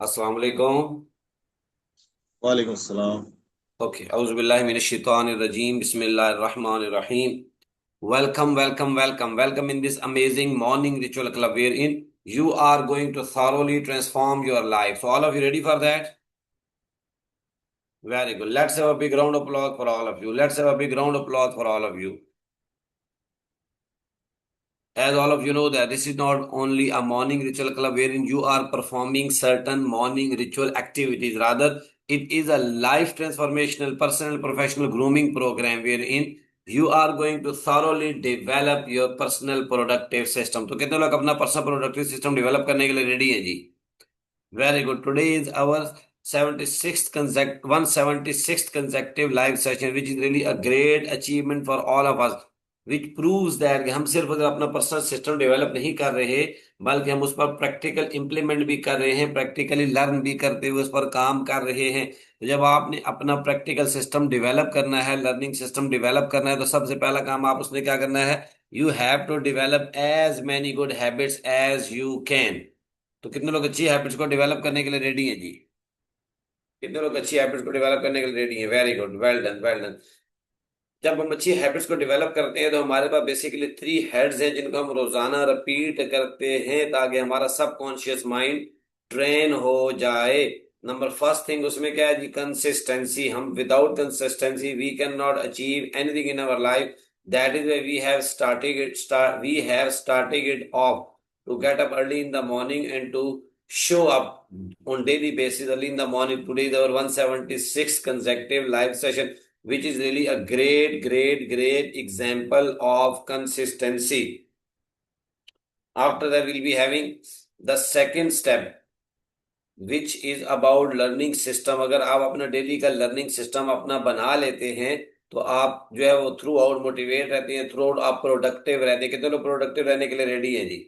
अस्सलाम वालेकुम। वालेकुम सलाम। ओके, औज़ुबिल्लाहि मिनश शैतानिर रजीम, बिस्मिल्लाहिर रहमानिर रहीम। Welcome, welcome, welcome, welcome in this amazing morning ritual club wherein you are going to thoroughly transform your life. So all of you ready for that? Very good. Let's have a big round of applause for all of you. Let's have a big round of applause for all of you. As all of you know that this is not only a morning ritual club wherein you are performing certain morning ritual activities. Rather, it is a life transformational personal professional grooming program wherein you are going to thoroughly develop your personal productive system. तो कितने लोग अपना personal productive system develop करने के लिए ready हैं जी? Very good. Today is our 176th consecutive live session, which is really a great achievement for all of us, which proves that कि हम सिर्फ अगर अपना पर्सनल सिस्टम डेवलप नहीं कर रहे, बल्कि हम उस पर प्रैक्टिकल इंप्लीमेंट भी कर रहे हैं, प्रैक्टिकली लर्न भी करते हुए उस पर काम कर रहे हैं। तो जब आपने अपना प्रैक्टिकल सिस्टम डेवलप करना है, लर्निंग सिस्टम डेवलप करना है, तो सबसे पहला काम आप उसमें क्या करना है? You have to develop as many good habits as you can. तो कितने लोग अच्छी हैबिट्स को डेवलप करने के लिए रेडी हैं जी? कितने लोग अच्छी हैबिट्स को डेवलप करने के लिए रेडी हैं? Very good, well done, well done. जब हम अच्छी हैबिट्स को डेवलप करते हैं तो हमारे पास बेसिकली 3 हेड्स हैं जिनको हम रोजाना रिपीट करते हैं ताकि हमारा सबकॉन्शियस माइंड ट्रेन हो जाए। नंबर फर्स्ट थिंग उसमें क्या है जी? कंसिस्टेंसी। हम without consistency we can not achieve anything in our life. That is way we have started it off to get up early in the morning and to show up on daily basis early in the morning. Today is our 176th consecutive live session, which is really a great, great, great example of consistency. After that, we'll be having the second step, which is about learning system. अगर आप अपना daily का learning system अपना बना लेते हैं तो आप जो है वो थ्रू आउट मोटिवेट रहते हैं, थ्रू आउट आप प्रोडक्टिव रहते हैं। कितने लोग प्रोडक्टिव रहने के लिए रेडी हैं जी?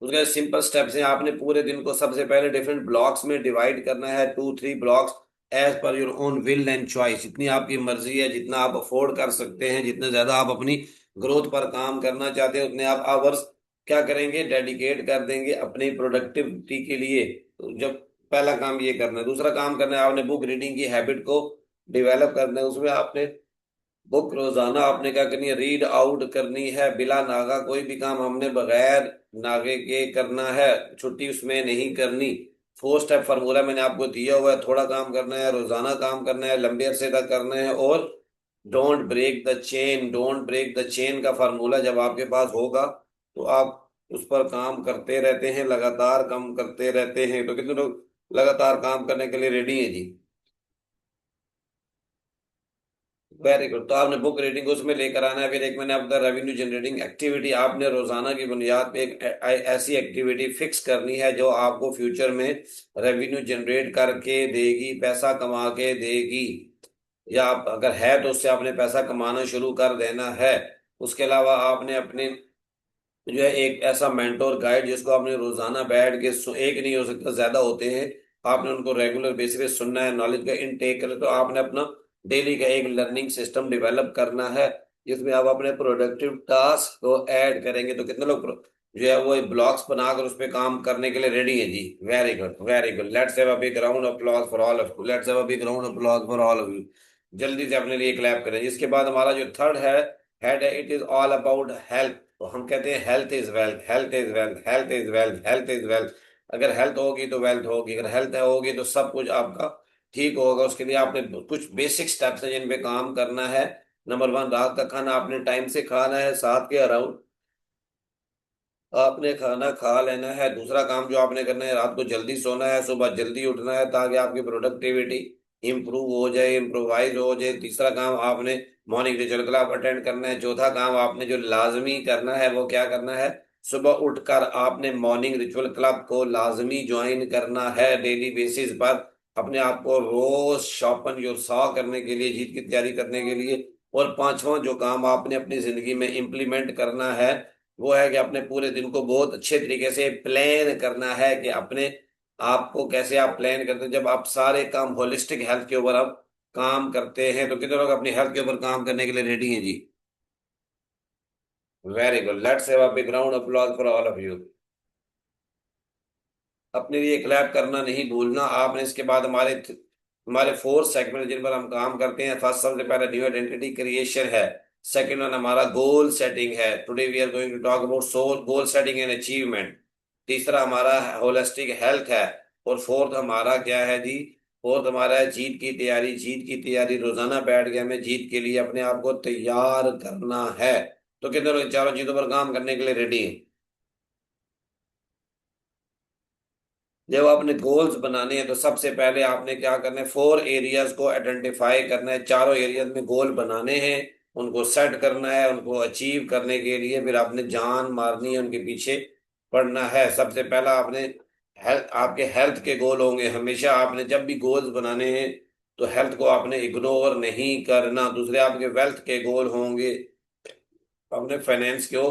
उसके सिंपल स्टेप्स हैं। आपने पूरे दिन को सबसे पहले डिफरेंट ब्लॉक्स में डिवाइड करना है, 2-3 blocks, as per your own will and choice. जितनी आपकी मर्जी है, जितना आप अफोर्ड कर सकते हैं, जितने ज्यादा आप अपनी ग्रोथ पर काम करना चाहते हैं, उतने आप आवर्स क्या करेंगे? डेडिकेट कर देंगे अपनी प्रोडक्टिविटी के लिए। तो जब पहला काम ये करना है। दूसरा काम करना है, आपने बुक रीडिंग की हैबिट को डेवलप करना है। उसमें आपने बुक रोजाना आपने क्या करनी है? रीड आउट करनी है बिला नागा। कोई भी काम हमने बगैर नागे के करना है, छुट्टी उसमें नहीं करनी। 4 स्टेप फार्मूला मैंने आपको दिया हुआ है। थोड़ा काम करना है, रोजाना काम करना है, लंबे अरसे तक करना है, और don't break the chain. Don't break the chain का फार्मूला जब आपके पास होगा तो आप उस पर काम करते रहते हैं, लगातार काम करते रहते हैं। तो कितने लोग लगातार काम करने के लिए रेडी हैं जी? Very good. तो आपने बुक रीडिंग उसमें लेकर आना है। फिर एक मैंने आपका रेवेन्यू जनरेटिंग एक्टिविटी, आपने रोजाना की बुनियाद पे एक ऐसी एक्टिविटी फिक्स करनी है जो आपको फ्यूचर में रेवेन्यू जनरेट करके देगी, पैसा कमा के देगी। या आप अगर है तो उससे आपने पैसा कमाना शुरू कर देना है। उसके अलावा आपने अपने जो है एक ऐसा मेंटोर गाइड जिसको आपने रोजाना बैठ के एक नहीं हो सकता, ज्यादा होते हैं, आपने उनको रेगुलर बेसिस पे सुनना है, नॉलेज का इनटेक करना है। तो आपने अपना डेली का एक लर्निंग सिस्टम डेवलप करना है जिसमें आप अपने प्रोडक्टिव टास्क को ऐड करेंगे। तो कितने लोग जो है वो ब्लॉक्स बनाकर उस पर काम करने के लिए रेडी है जी? Very good, very good. Let's have a big round of applause for all of you. Let's have a big round of applause for all of you. जल्दी से अपने लिए क्लैप करें। इसके बाद हमारा जो थर्ड है हेड है, it is all about health. तो हम कहते हैं health is wealth, health is wealth, health is wealth, health is wealth. अगर हेल्थ होगी तो वेल्थ होगी, अगर हेल्थ होगी तो सब कुछ आपका ठीक होगा। उसके लिए आपने कुछ बेसिक स्टेप्स हैं जिन पे काम करना है। नंबर 1, रात का खाना आपने टाइम से खाना है, 7 के अराउंड आपने खाना खा लेना है। दूसरा काम जो आपने करना है, रात को जल्दी सोना है, सुबह जल्दी उठना है ताकि आपकी प्रोडक्टिविटी इंप्रूव हो जाए, इम्प्रोवाइज हो जाए। तीसरा काम आपने मॉर्निंग रिचुअल क्लब अटेंड करना है। चौथा काम आपने जो लाजमी करना है वो क्या करना है? सुबह उठकर आपने मॉर्निंग रिचुअल क्लब को लाजमी ज्वाइन करना है डेली बेसिस पर, अपने आप को रोज शॉपन योर सॉ करने के लिए, जीत की तैयारी करने के लिए। और पांचवा जो काम आपने अपनी जिंदगी में इम्प्लीमेंट करना है वो है कि अपने पूरे दिन को बहुत अच्छे तरीके से प्लान करना है। कि अपने आपको कैसे आप प्लान करते हैं जब आप सारे काम होलिस्टिक हेल्थ के ऊपर आप काम करते हैं। तो कितने लोग अपनी हेल्थ के ऊपर काम करने के लिए रेडी हैं जी? Very good. Let's have a big round of applause for all of you. अपने लिए क्लैप करना नहीं भूलना आपने। इसके बाद हमारे हमारे फोर सेगमेंट जिन पर हम काम करते हैं। फर्स्ट, सबसे पहले न्यू आइडेंटिटी क्रिएशन है। सेकंड वन हमारा गोल सेटिंग है। Today we are going to talk about soul goal setting and achievement. तीसरा हमारा होलिस्टिक हेल्थ है। और फोर्थ हमारा क्या है जी? फोर्थ हमारा है जीत की तैयारी। जीत की तैयारी रोजाना बैठ के हमें जीत के लिए अपने आप को तैयार करना है। तो कितने लोग इन चारों चीजों पर काम करने के लिए रेडी हैं? जब आपने गोल्स बनाने हैं तो सबसे पहले आपने क्या करना है? फोर एरियाज को आइडेंटिफाई करना है। चारों एरियाज में गोल बनाने हैं, उनको सेट करना है। उनको अचीव करने के लिए फिर आपने जान मारनी है, उनके पीछे पड़ना है। सबसे पहला आपने हेल्थ, आपके हेल्थ के गोल होंगे। हमेशा आपने जब भी गोल्स बनाने हैं तो हेल्थ को आपने इग्नोर नहीं करना। दूसरे आपके वेल्थ के गोल होंगे। अपने फाइनेंस को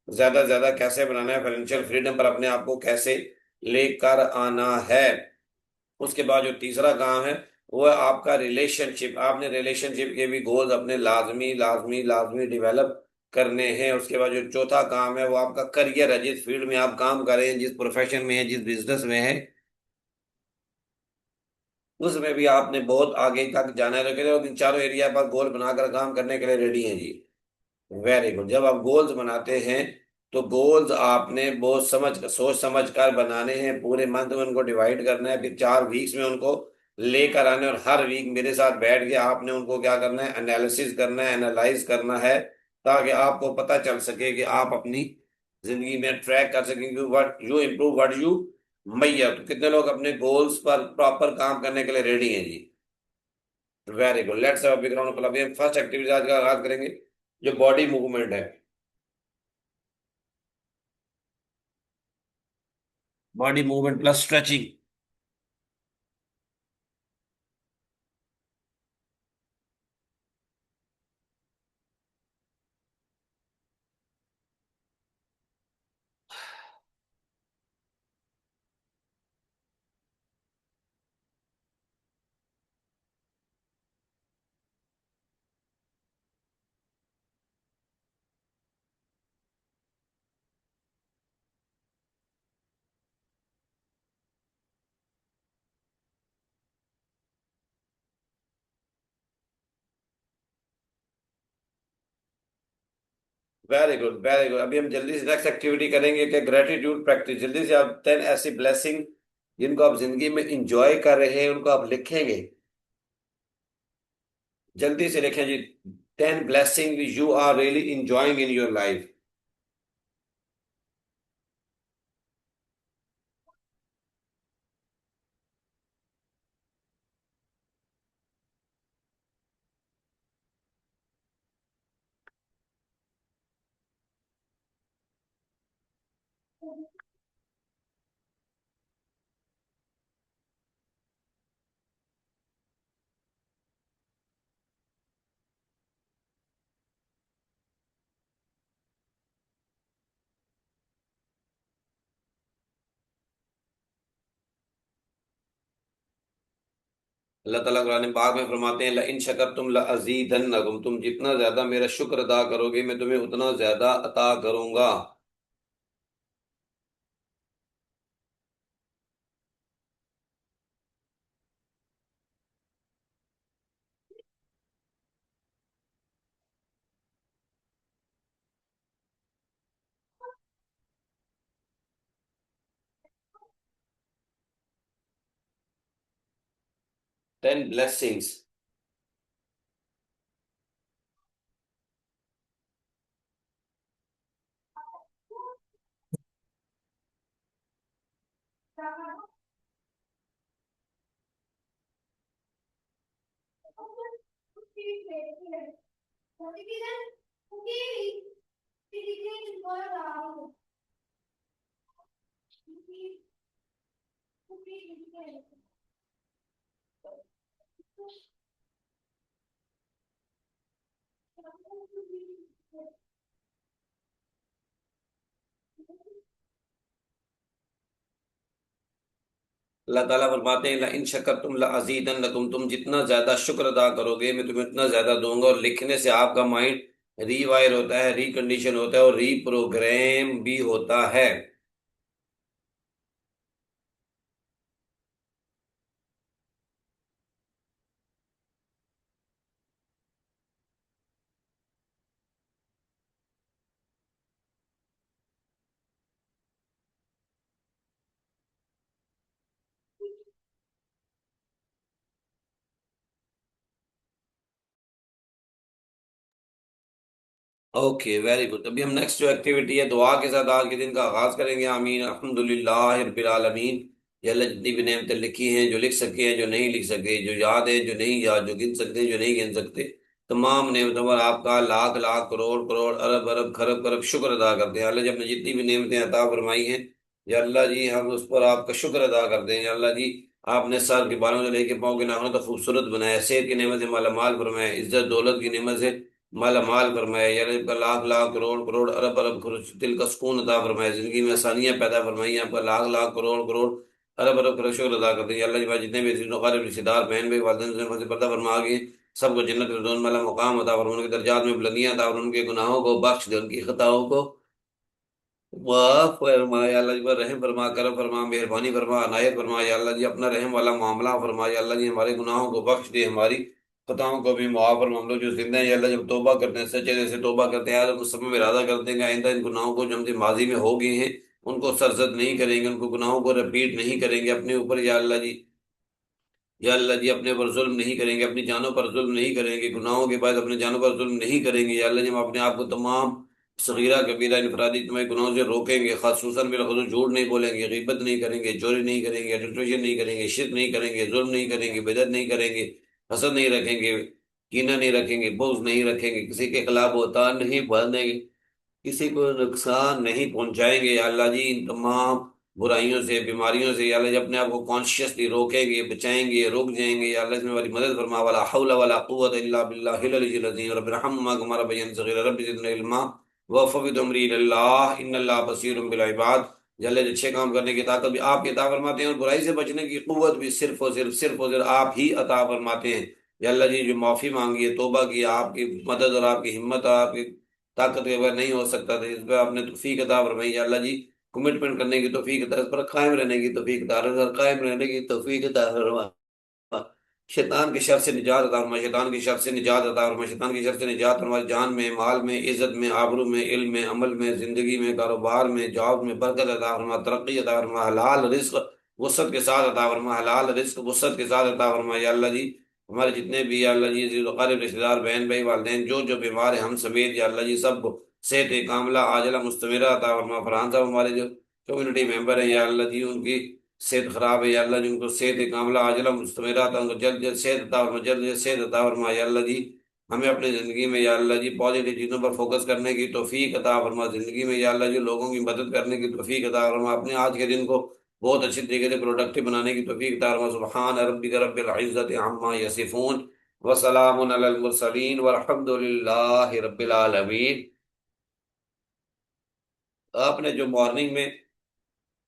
ज्यादा से ज्यादा कैसे बनाना है, फाइनेंशियल फ्रीडम पर अपने आप को कैसे लेकर आना है। उसके बाद जो तीसरा काम है वो है आपका रिलेशनशिप। आपने रिलेशनशिप के भी गोल्स अपने लाजमी लाजमी लाजमी डेवलप करने हैं। उसके बाद जो चौथा काम है वो आपका करियर है। जिस फील्ड में आप काम कर रहे हैं, जिस प्रोफेशन में है, जिस बिजनेस में है, उसमें भी आपने बहुत आगे तक जाना है। तो इन चारों एरिया पर गोल बनाकर काम करने के लिए रेडी हैं जी? Very good. जब आप गोल्स बनाते हैं तो गोल्स आपने बहुत सोच समझ कर बनाने हैं। पूरे मंथ में उनको डिवाइड करना है, फिर 4 वीक्स में उनको लेकर आने। और हर वीक मेरे साथ बैठ के आपने उनको क्या करना है? एनालिसिस करना है, एनालाइज करना है, ताकि आपको पता चल सके कि आप अपनी जिंदगी में ट्रैक कर सकें कि what you improve, what you मैयर। तो कितने लोग अपने गोल्स पर प्रॉपर काम करने के लिए रेडी हैं जी? Very good. Let's have a big round of अभी हम फर्स्ट एक्टिविटी आज का आगाज करेंगे, जो बॉडी मूवमेंट है। Body movement plus stretching. Very good. अभी हम जल्दी से नेक्स्ट एक्टिविटी करेंगे कि ग्रेटिट्यूड प्रैक्टिस। जल्दी से आप 10 ऐसी ब्लेसिंग जिनको आप जिंदगी में इंजॉय कर रहे हैं उनको आप लिखेंगे। जल्दी से लिखें जी। 10 blessing you are really enjoying in your life. 'अल्लाह ताला कुरान पाक में फरमाते हैं, ल इन शकरतुम ल अज़ीदन्नकुम, तुम जितना ज्यादा मेरा शुक्र अदा करोगे मैं तुम्हें उतना ज्यादा अता करूंगा। 10 ब्लेसिंग्स। अल्लाह ताला फरमाते हैं, ला इन शकरतुम ला अज़ीदन्नकुम, तुम जितना ज्यादा शुक्र अदा करोगे मैं तुम्हें उतना ज्यादा दूंगा। और लिखने से आपका माइंड रीवायर होता है, रिकंडीशन होता है और रीप्रोग्राम भी होता है। Okay, very good. अभी हम नेक्स्ट जो एक्टिविटी है दुआ के साथ आज के दिन का आगाज करेंगे। आमीन, अल्हम्दुलिल्लाह रब्बिल आलमीन। या अल्लाह जितनी भी नेमतें लिखी हैं, जो लिख सके हैं, जो नहीं लिख सके, जो याद है, जो नहीं याद, जो गिन सकते हैं, जो नहीं गिन सकते, तमाम नेमतों पर आपका लाख लाख करोड़ करोड़ अरब अरब खरब खरब शुक्र अदा करते हैं। अल्लाह जी अपने जितनी भी नेमतें अता फरमाई हैं, या अल्लाह जी हम उस पर आपका शुक्र अदा करते हैं। या अल्लाह जी आपने सर के बालों से लेके पाँव के नाखूनों तक खूबसूरत बनाया, सेहत की नेमत से माला माल फरमाया, इज्जत दौलत की नेमत से माला माल फरमाए, यानी आपका लाख लाख करोड़ करोड़ अरब अरब करोड़ दिल का सुकून अता फरमाए, जिंदगी में आसानियां पैदा फरमाई, आपका लाख लाख करोड़ करोड़ अरब अरब करोड़ शुक्र अदा करते हैं। या अल्लाह जी भाई जितने भी रिश्तेदार बहन भाई वालिदैन से पर्दा फरमा गए, सबको जन्नत फिरदौस में अल्लाह मुकाम अता फरमा, उनके दर्जात में बुलंदियां अता फरमा, उनके गुनाहों को बख्श दे, उनकी खताओं को वाह फरमा। या अल्लाह जी पर रहम फरमा, करम फरमा, मेहरबानी फरमा, अनायत फरमा। या अल्लाह जी अपना रहम वाला मामला फरमा। या अल्लाह जी हमारे गुनाहों को बख्श दे, हमारी खताओं को भी मुआफ फरमा। हम लोग जो जिंदा हैं या अल्लाह जब तौबा करते हैं, सच्चे दिल से तौबा करते हैं, यार उस समय में इरादा करते हैं कि आइंदा इन गुनाहों को जो हमसे माजी में हो गए हैं उनको सरजद नहीं करेंगे, उनको गुनाहों को रिपीट नहीं करेंगे अपने ऊपर। या अल्लाह जी, या अल्लाह जी अपने पर जुल्म नहीं करेंगे, अपनी जानों पर जुल्म नहीं करेंगे, गुनाहों के बाद अपने जानों पर जुल्म नहीं करेंगे। या अल्लाह जी हम अपने आप को तमाम सगीरा कबीरा इनफरादी तुम्हारे गुनाहों से रोकेंगे, खासूसन बिलखुसूस झूठ नहीं बोलेंगे, गीबत नहीं करेंगे, चोरी नहीं करेंगे, एडल्ट्रेशन नहीं करेंगे, शिर्क नहीं करेंगे, जुल्म नहीं करेंगे, बिदअत नहीं करेंगे, हसद नहीं रखेंगे, कीना नहीं रखेंगे, बुग़्ज़ नहीं रखेंगे, किसी के खिलाफ बहतान नहीं बांधेंगे, किसी को नुकसान नहीं पहुंचाएंगे। या अल्लाह जी इन तमाम बुराइयों से, बीमारियों से या अल्लाह जी अपने आप को कॉन्शियसली रोकेंगे, बचाएंगे, रुक जाएंगे। या अल्लाह इसमें हमारी मदद फरमा। वाला हौला वाला कुव्वत इल्ला बिल्लाहिल अलिय्यिल अज़ीम। रब्बिरहम्हुमा कमा रब्बयानी सगीरा रब्बि ज़िदनी इल्मा वफ़व्विद अमरी इलल्लाह इन्नल्लाह बसीरुम बिल इबाद। जल्ले अच्छे काम करने की ताकत भी आप ही अता फरमाते हैं, और बुराई से बचने की कुव्वत भी सिर्फ और सिर्फ आप ही अता फरमाते हैं। या अल्लाह जी जो माफ़ी मांगी है, तौबा की, आपकी मदद और आपकी हिम्मत और आपकी ताकत के बगैर नहीं हो सकता था, इस पर आपने तौफीक अता फरमाई। या अल्लाह जी कमिटमेंट करने की तौफीक अता, इस पर कायम रहने की तौफीक अता, कायम रहने की तौफीक अता फरमा। शैतान के शर से निजात अता फरमा, शैतान की शर से निजात अता फरमा, शैतान की शर से निजात हमारी जान में, माल में, इज्जत में, आबरू में, इल्म में, अमल में, जिंदगी में, कारोबार में, जॉब में बरकत अता फरमा, तरक्की अता फरमा, हलाल रिस्क वसत के साथ अता फरमा, हलाल रिस्क वसत के साथ अता फरमा। या अल्लाह जी हमारे जितने भी या अल्लाह जी क़रीब रिश्तेदार बहन भाई वालिदैन जो जो बीमार है हम समेत, या अल्लाह जी सबको सेहत कामला आजला मुस्तमिरा अता फरमा। फरहान साहब हमारे जो कम्युनिटी मेंबर हैं, या अल्लाह जी उनकी सेहत खराब है, या अल्लाह जी उनको सेहत कामला आजला मुस्तमिरा अता, उनको जल्द जल्द सेहत अता फरमा, जल्द जल्द सेहत अता फरमा। या अल्लाह जी हमें अपनी ज़िंदगी में या अल्लाह जी पॉजिटिव चीज़ों पर फोकस करने की तौफीक अता फरमा, ज़िंदगी में या अल्लाह जी लोगों की मदद करने की तौफीक अता फरमा, अपने आज के दिन को बहुत अच्छी तरीके से प्रोडक्टिव बनाने की तौफीक अता फरमा। सुब्हान रब्बिक रब्बिल इज़्ज़ति अम्मा यसिफून व सलामुन अलल मुरसलीन वल्हम्दुलिल्लाहि रब्बिल आलमीन। आपने जो मॉर्निंग में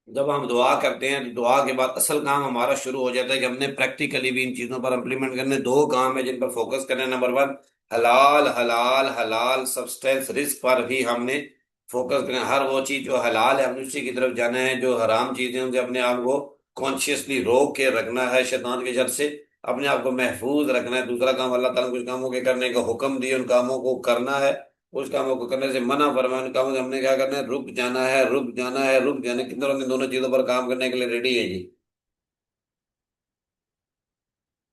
जब हम दुआ करते हैं तो दुआ के बाद असल काम हमारा शुरू हो जाता है कि हमने प्रैक्टिकली भी इन चीज़ों पर इम्प्लीमेंट करने। दो काम है जिन पर फोकस करना है। नंबर वन, हलाल हलाल हलाल सब्सटेंस रिस्क पर भी हमने फोकस करना है। हर वो चीज़ जो हलाल है हमने उसी की तरफ जाना है, जो हराम चीज़ें हैं उनसे अपने आप को कॉन्शियसली रोक के रखना है, शैतान के शर से अपने आप को महफूज रखना है। दूसरा काम, अल्लाह ताला ने कुछ कामों के करने का हुक्म दिए, उन कामों को करना है, उस कामों को करने से मना फरमाया, उन कामों से हमने क्या करना है, रुक जाना है, रुक जाना है, रुक जाना है। कितने लोग इन दोनों चीजों पर काम करने के लिए रेडी है जी?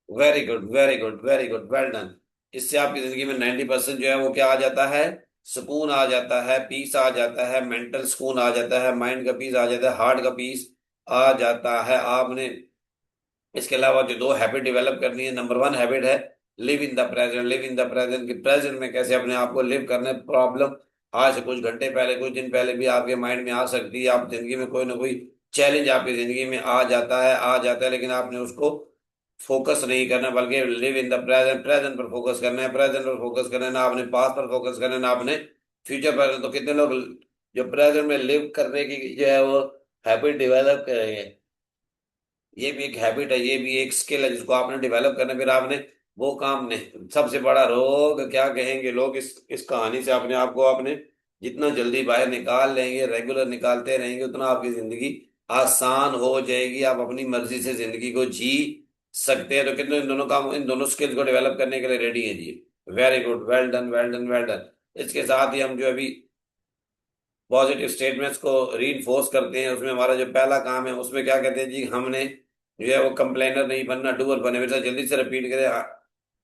Very good, very good, very good, well done. इससे आपकी जिंदगी में 90% जो है वो क्या आ जाता है, सुकून आ जाता है, पीस आ जाता है, मेंटल सुकून आ जाता है, माइंड का पीस आ जाता है, हार्ट का पीस आ जाता है। आपने इसके अलावा जो दो हैबिट डेवलप करनी है, नंबर वन हैबिट है live in the present. Live in the present कि प्रेजेंट में कैसे अपने आप को लिव करने। प्रॉब्लम आज से कुछ घंटे पहले, कुछ दिन पहले भी आपके माइंड में आ सकती है। आप जिंदगी में कोई ना कोई चैलेंज आपकी जिंदगी में आ जाता है, आ जाता है, लेकिन आपने उसको फोकस नहीं करना, बल्कि live in the present, present पर फोकस करना है, प्रेजेंट पर फोकस करना है, ना अपने पास्ट पर फोकस करना है, ना अपने फ्यूचर पर। तो कितने लोग जो प्रेजेंट में लिव करने की जो है वो हैबिट डेवलप करेंगे। ये भी एक हैबिट है, ये भी एक स्किल है जिसको आपने डेवलप करना है। फिर आपने वो काम नहीं, सबसे बड़ा रोग क्या कहेंगे लोग इस कहानी से अपने आप को आपने जितना जल्दी बाहर निकाल लेंगे, रेगुलर निकालते रहेंगे, उतना आपकी जिंदगी आसान हो जाएगी, आप अपनी मर्जी से जिंदगी को जी सकते हैं। तो कितने इन दोनों काम, इन दोनों स्किल्स को डेवलप करने के लिए रेडी है जी? Very good, well done, well done, well done. इसके साथ ही हम जो अभी पॉजिटिव स्टेटमेंट्स को रीइंफोर्स करते हैं, उसमें हमारा जो पहला काम है उसमें क्या कहते हैं जी, हमने जो है वो कंप्लेनर नहीं बनना, डूअर बने। मेरे साथ जल्दी से रिपीट करें।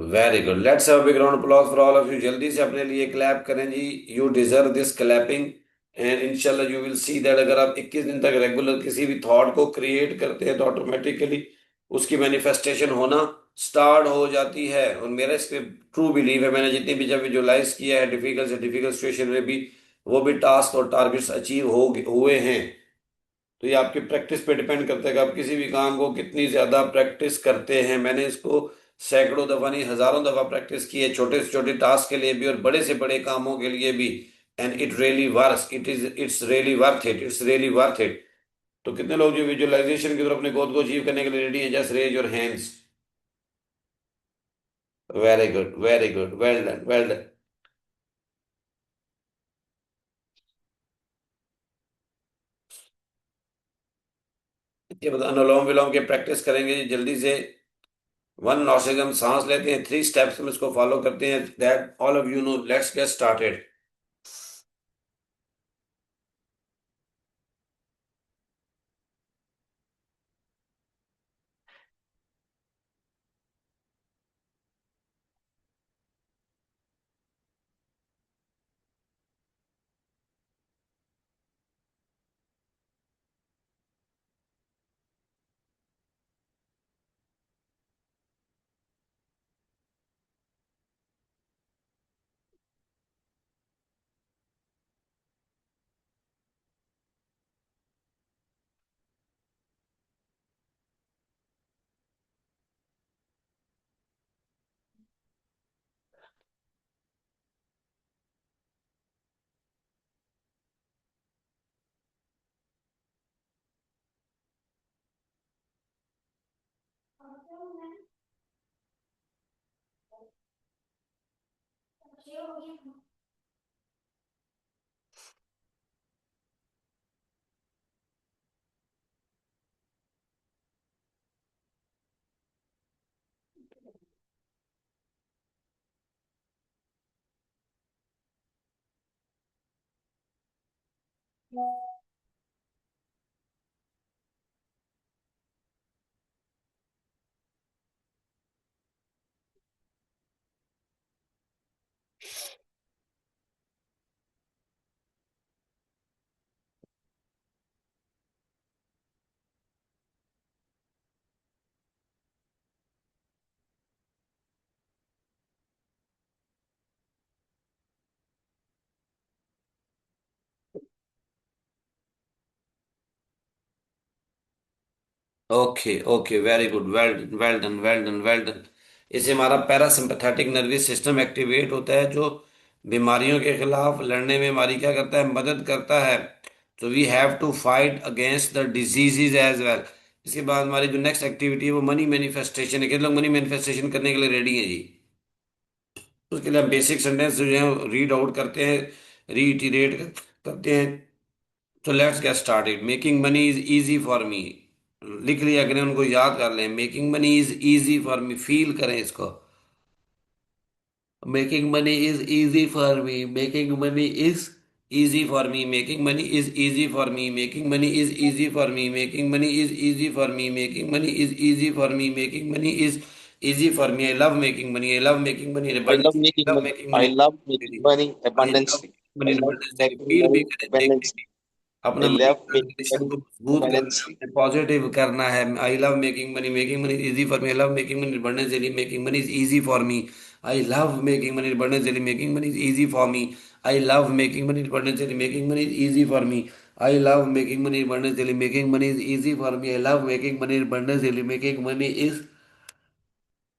Very good, let's have a big round applause for all of you. जल्दी से अपने लिए क्लैप करें जी, you deserve this clapping. And इंशाल्लाह यू विल सी दैट अगर आप 21 दिन तक रेगुलर किसी भी थॉट को क्रिएट करते हैं तो ऑटोमेटिकली उसकी मैनिफेस्टेशन होना स्टार्ट हो जाती है। और मेरा इस पे ट्रू बिलीव है, मैंने जितनी भी जब विजुअलाइज किया है डिफिकल्ट से डिफिकल्ट सिचुएशन में भी, वो भी टास्क और टारगेट्स अचीव हो हुए हैं। तो ये आपकी प्रैक्टिस पे डिपेंड करता है कि आप किसी भी काम को कितनी ज्यादा प्रैक्टिस करते हैं। मैंने इसको सैकड़ों दफा नहीं हजारों दफा प्रैक्टिस की है, छोटे से छोटे टास्क के लिए भी और बड़े से बड़े कामों के लिए भी। And it really works, it's really worth it, it's really worth it. तो कितने लोग जो विजुअलाइजेशन की तरफ अपने गोल को अचीव करने के लिए रेडी हैं? Just raise your hands. Very good, very good, well done, well done. ये बता, अनुलोम विलोम के प्रैक्टिस करेंगे जी जल्दी से। वन नॉट हम सांस लेते हैं, 3 स्टेप्स में इसको फॉलो करते हैं, that all of you know. Let's get started. Okay okay, very good, well well done, well done, well done. इससे हमारा पैरासिम्पैथेटिक नर्वस सिस्टम एक्टिवेट होता है, जो बीमारियों के खिलाफ लड़ने में हमारी क्या करता है, मदद करता है। तो we have to fight against the diseases as well. इसके बाद हमारी जो नेक्स्ट एक्टिविटी है वो मनी मैनिफेस्टेशन है। कितने लोग मनी मैनिफेस्टेशन करने के लिए रेडी हैं जी? उसके लिए हम बेसिक सेंटेंस जो है रीड आउट करते हैं, रीइटरेट करते हैं। तो let's get started. Making money is easy for me. लिख लिया करें, उनको याद कर लें। Making money is easy for me, feel करें इसको। Making money is easy for me, making money is easy for me, making money is easy for me, making money is easy for me, making money is easy for me, making money is easy for me, making money is easy for me. I love making money, I love making money in I love abundance, I making love money. making I money love in making abundance, money I love abundantly. making money I in love abundance। making feel भी money करें, देखें abundantly. भी। I अपना money love making relation money को मजबूत करना abundantly. है, positive करना है। I love making money, making money easy for me, I love making money abundantly, making money is easy for me. I love making money abundantly, making money is easy for me. I love making money abundantly, making money is easy for me. I love making money abundantly, making money is easy for me. I love making money abundantly, making money is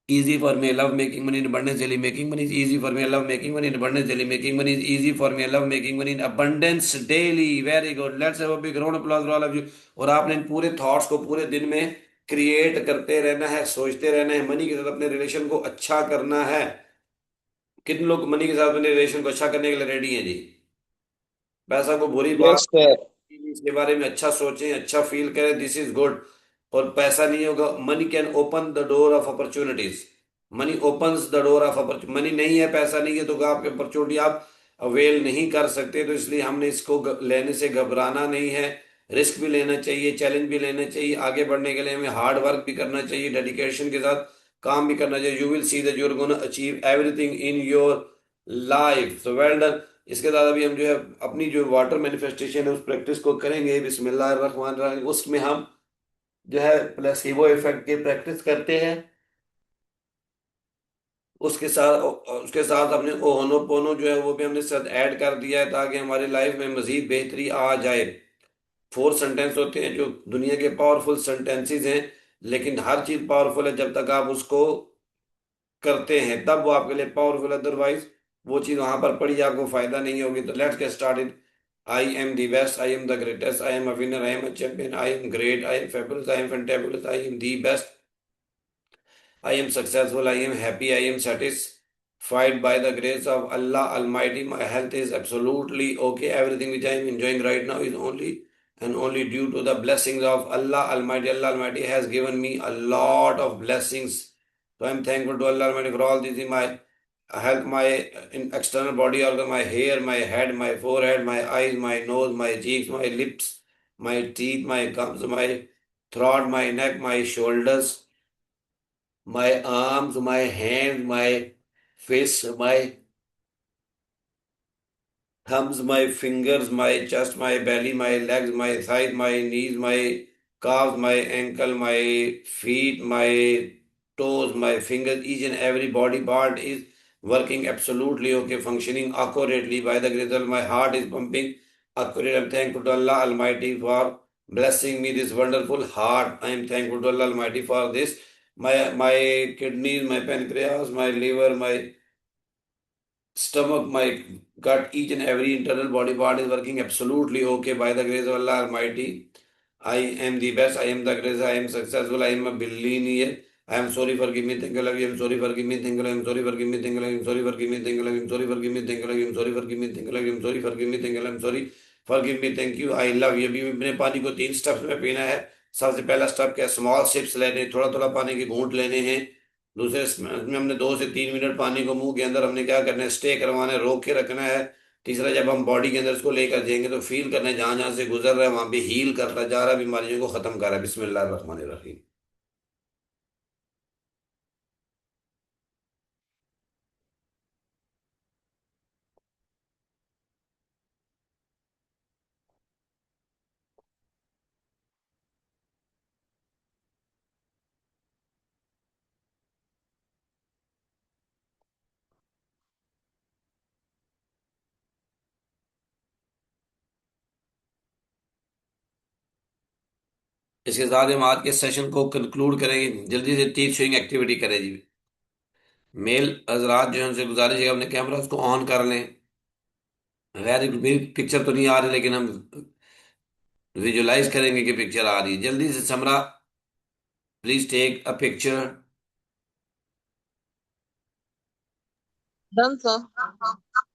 easy for me. I love making money in abundance daily. Making money is easy for me. I love making money in abundance daily. Making money is easy for me. I love making money in abundance daily. Very good. Let's have a big round of applause for all of you. और आपने इन पूरे thoughts को पूरे दिन में create करते रहना है, सोचते रहना है, मनी के साथ अपने रिलेशन को अच्छा करना है। कितने लोग मनी के साथ अपने रिलेशन को अच्छा करने के लिए रेडी हैं जी? पैसा को बुरी बात, Yes, sir. इसके बारे में अच्छा सोचें, अच्छा फील करें, दिस इज गुड। और पैसा नहीं होगा, money can open the door of opportunities. Money opens the door of opportunity. Money नहीं है, पैसा नहीं है, तो आपकी अपॉर्चुनिटी आप अवेल नहीं कर सकते। तो इसलिए हमने इसको लेने से घबराना नहीं है। रिस्क भी लेना चाहिए, चैलेंज भी लेना चाहिए। आगे बढ़ने के लिए हमें हार्ड वर्क भी करना चाहिए डेडिकेशन के साथ। काम भी करना चाहिए। You will see that you are gonna achieve everything in your life, so well done. इसके बाद अभी हम जो है अपनी जो वाटर मैनिफेस्टेशन है उस प्रैक्टिस को करेंगे, बिस्मिल्लाहिर्रहमानिर्रहीम। उसमें हम जो है प्लेसिबो इफेक्ट की प्रैक्टिस करते हैं। उसके साथ अपने ओहोनोपोनो जो है वो भी हमने साथ ऐड कर दिया है, ताकि हमारी लाइफ में मजीद बेहतरी आ जाए। 4 सेंटेंस होते हैं जो दुनिया के पावरफुल सेंटेंसेस हैं, लेकिन हर चीज पावरफुल है जब तक आप उसको करते हैं, तब वो आपके लिए पावरफुल। अदरवाइज वो चीज वहां पर पड़ी आपको फायदा नहीं होगी। तो let's get started. I am the best, I am the greatest, I am a winner, I am a champion, I am great, I am fabulous, I am fantabulous, I am the best, I am successful, I am happy, I am satisfied by the grace of Allah Almighty. My health is absolutely okay. Everything which I am enjoying right now is only and only due to the blessings of Allah Almighty. Allah Almighty has given me a lot of blessings. So I am thankful to Allah Almighty for all this in my health, my external body organ, my hair, my head, my forehead, my eyes, my nose, my cheeks, my lips, my teeth, my gums, my throat, my neck, my shoulders, my arms, my hands, my face, my thumbs, my fingers, my chest, my belly, my legs, my thighs, my knees, my calves, my ankle, my feet, my toes, my fingers, each and every body part is working absolutely okay, functioning accurately by the grace of my heart is pumping accurate. I'm thankful to Allah Almighty for blessing me this wonderful heart. I am thankful to Allah Almighty for this. My kidneys, my pancreas, my liver, my stomach, my gut, each and every internal body part is working absolutely okay by the grace of Allah Almighty. I am the best, I am the greatest, I am successful, I am a billionaire. I am sorry, forgive me, thank you, love you. I am sorry, forgive me, thank you, love you. I am sorry, forgive me, thank you, love you. I am sorry, forgive me, thank you, love you. I am sorry, forgive me, thank you, love you. I am sorry, forgive me, thank you, love you. I am sorry, forgive me, thank you, love you. I am sorry, forgive me, thank you, I love you। अभी अपने पानी को 3 steps में पीना है। सबसे पहला step क्या है, स्मॉल सिप्स लेने, थोड़ा थोड़ा पानी के घूंट लेने हैं। दूसरे में हमने 2 से 3 मिनट पानी को मुंह के अंदर हमने क्या करना है, स्टे करवाना है, रोक के रखना है। तीसरा, जब हम बॉडी के अंदर इसको लेकर जाएंगे तो फील करना है जहां जहां से गुजर रहा है वहां पे हील करता जा रहा है, बीमारियों को खत्म कर रहा है। बिस्मिल्लाह रहमान रहीम। इसके साथ ही हम आज के सेशन को कंक्लूड करेंगे। जल्दी से टीथ शोइंग एक्टिविटी करें जी। मेल हजरात जो है उनसे गुजारिश है कि अपने कैमरा उसको ऑन कर लें। Very good. मेरी पिक्चर तो नहीं आ रही, लेकिन हम विजुलाइज करेंगे कि पिक्चर आ रही है। जल्दी से Samra, please take a picture. Done, sir.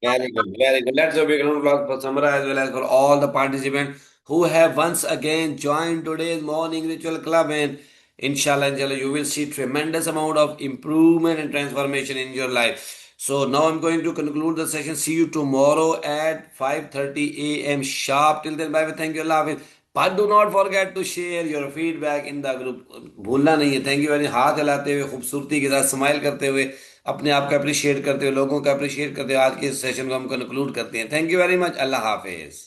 Very good, very good. Let's have a big round of applause for Samara as well as for all the participants who have once again joined today's morning ritual club. And inshallah, you will see tremendous amount of improvement and transformation in your life. So now I'm going to conclude the session. See you tomorrow at 5:30 a.m. sharp. Till then, bye bye. Thank you, Allah Hafiz. But do not forget to share your feedback in the group. भूलना नहीं है। Thank you very. हाथ हिलाते हुए, खूबसूरती के साथ smile करते हुए, अपने आप का अप्रिशिएट करते हुए, लोगों का अप्रिशिएट करते हुए आज के इस सेशन को हम कंक्लूड करते हैं। Thank you very much. Allah Hafiz.